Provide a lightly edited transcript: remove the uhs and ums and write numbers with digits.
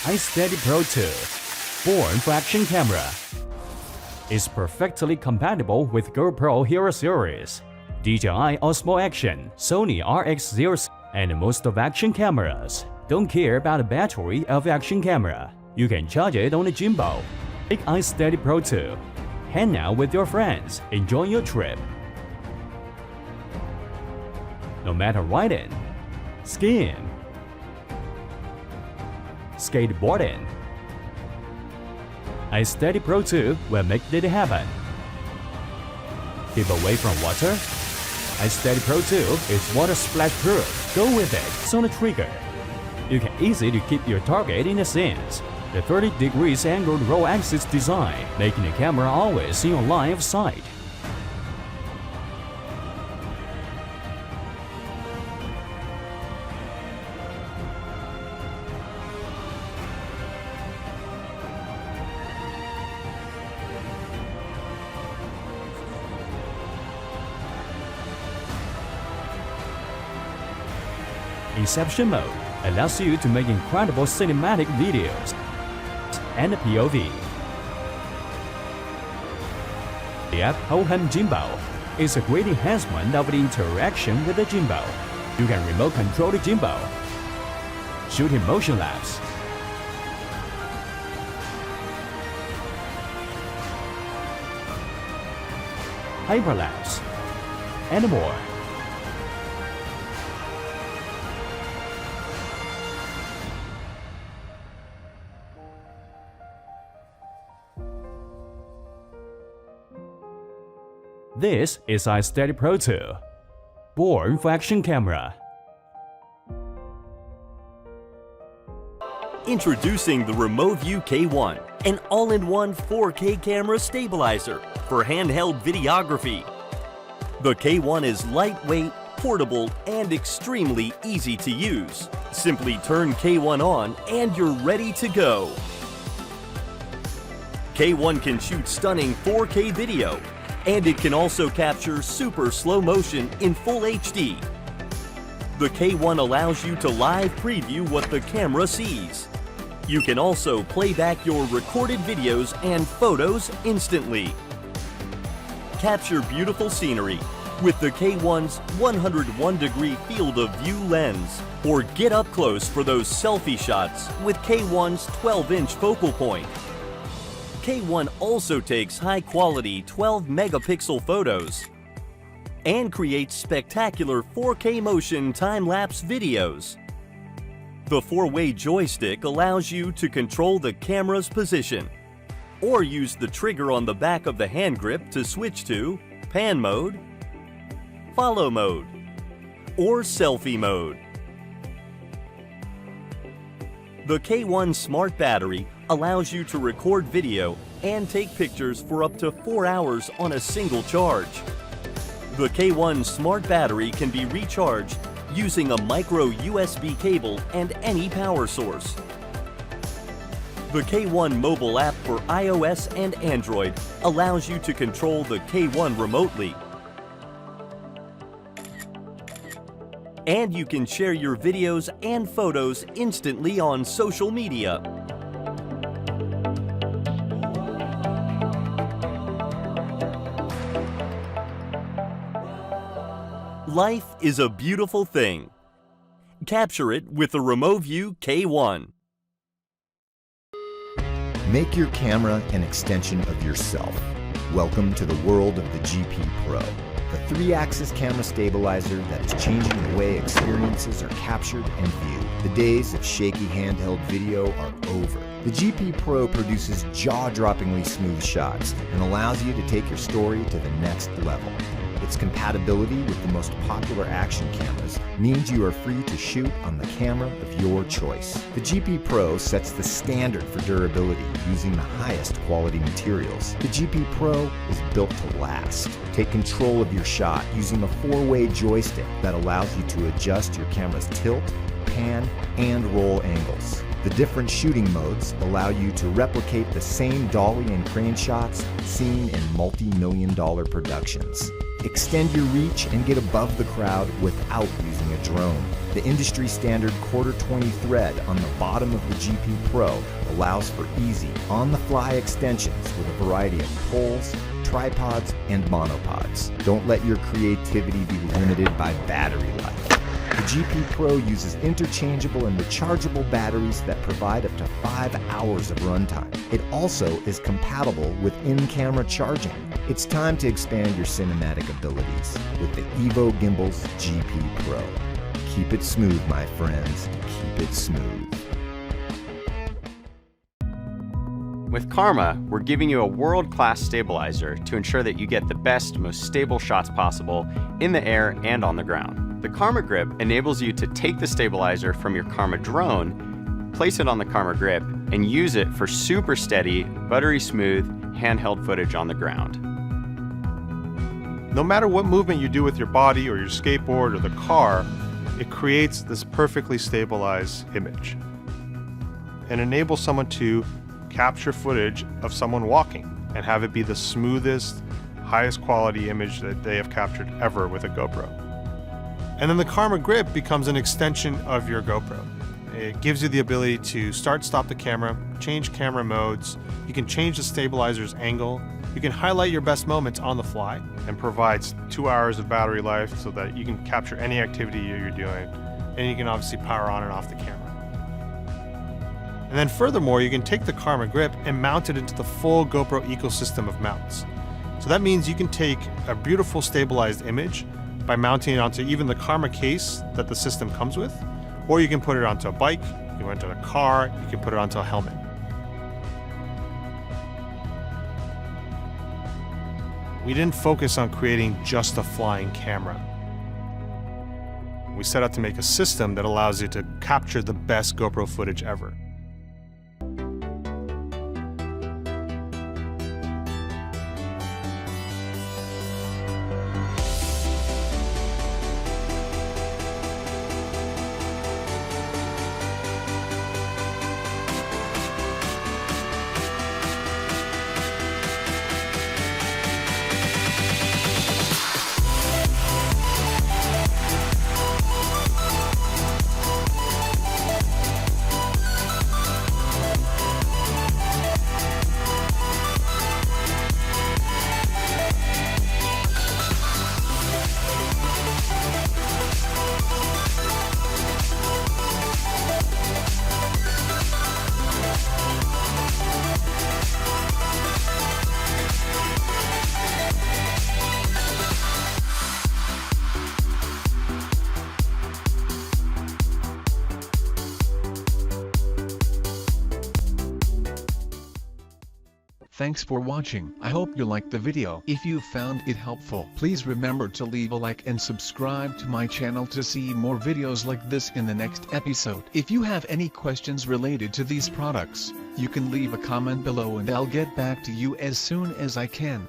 iSteady Pro 2, born for action camera. It's perfectly compatible with GoPro Hero Series, DJI Osmo Action, Sony RX0, and most of action cameras. Don't care about the battery of action camera. You can charge it on a gimbal. Take iSteady Pro 2. Hang out with your friends. Enjoy your trip. No matter riding, skiing, skateboarding, iSteady Pro 2 will make it happen. Keep away from water? iSteady Pro 2 is water splash proof. Go with it, it's on the trigger. You can easily keep your target in the scenes. The 30 degrees angled roll axis design, making the camera always in your line of sight. Inception mode allows you to make incredible cinematic videos and POV. The app Hohem Gimbal is a great enhancement of the interaction with the gimbal. You can remote control the gimbal, shoot in motion lapse, hyperlapse, and more. This is iSteady Pro 2, born for action camera. Introducing the Removu K1, an all-in-one 4K camera stabilizer for handheld videography. The K1 is lightweight, portable, and extremely easy to use. Simply turn K1 on and you're ready to go. K1 can shoot stunning 4K video, and it can also capture super slow motion in full HD. The K1 allows you to live preview what the camera sees. You can also play back your recorded videos and photos instantly. Capture beautiful scenery with the K1's 101-degree field of view lens, or get up close for those selfie shots with K1's 12-inch focal point. K1 also takes high-quality 12-megapixel photos and creates spectacular 4K motion time-lapse videos. The 4-way joystick allows you to control the camera's position, or use the trigger on the back of the hand grip to switch to pan mode, follow mode, or selfie mode. The K1 Smart Battery allows you to record video and take pictures for up to 4 hours on a single charge. The K1 Smart Battery can be recharged using a micro USB cable and any power source. The K1 mobile app for iOS and Android allows you to control the K1 remotely. And you can share your videos and photos instantly on social media. Life is a beautiful thing. Capture it with the Removu K1. Make your camera an extension of yourself. Welcome to the world of the GP Pro, the 3-axis camera stabilizer that is changing the way experiences are captured and viewed. The days of shaky handheld video are over. The GP Pro produces jaw-droppingly smooth shots and allows you to take your story to the next level. Its compatibility with the most popular action cameras means you are free to shoot on the camera of your choice. The GP Pro sets the standard for durability using the highest quality materials. The GP Pro is built to last. Take control of your shot using a 4-way joystick that allows you to adjust your camera's tilt, pan, and roll angles. The different shooting modes allow you to replicate the same dolly and crane shots seen in multi-million-dollar productions. Extend your reach and get above the crowd without using a drone. The industry standard Q20 thread on the bottom of the GP Pro allows for easy, on-the-fly extensions with a variety of poles, tripods, and monopods. Don't let your creativity be limited by battery life. The GP Pro uses interchangeable and rechargeable batteries that provide up to 5 hours of runtime. It also is compatible with in-camera charging. It's time to expand your cinematic abilities with the Evo Gimbal's GP Pro. Keep it smooth, my friends. Keep it smooth. With Karma, we're giving you a world-class stabilizer to ensure that you get the best, most stable shots possible in the air and on the ground. The Karma Grip enables you to take the stabilizer from your Karma drone, place it on the Karma Grip, and use it for super steady, buttery smooth, handheld footage on the ground. No matter what movement you do with your body or your skateboard or the car, it creates this perfectly stabilized image and enables someone to capture footage of someone walking and have it be the smoothest, highest quality image that they have captured ever with a GoPro. And then the Karma Grip becomes an extension of your GoPro. It gives you the ability to stop the camera, change camera modes, you can change the stabilizer's angle, you can highlight your best moments on the fly, and provides 2 hours of battery life so that you can capture any activity you're doing, and you can obviously power on and off the camera. And then furthermore, you can take the Karma Grip and mount it into the full GoPro ecosystem of mounts. So that means you can take a beautiful stabilized image by mounting it onto even the Karma case that the system comes with, or you can put it onto a bike, you can put it onto a car, you can put it onto a helmet. We didn't focus on creating just a flying camera. We set out to make a system that allows you to capture the best GoPro footage ever. Thanks for watching. I hope you liked the video. If you found it helpful, please remember to leave a like and subscribe to my channel to see more videos like this in the next episode. If you have any questions related to these products, you can leave a comment below and I'll get back to you as soon as I can.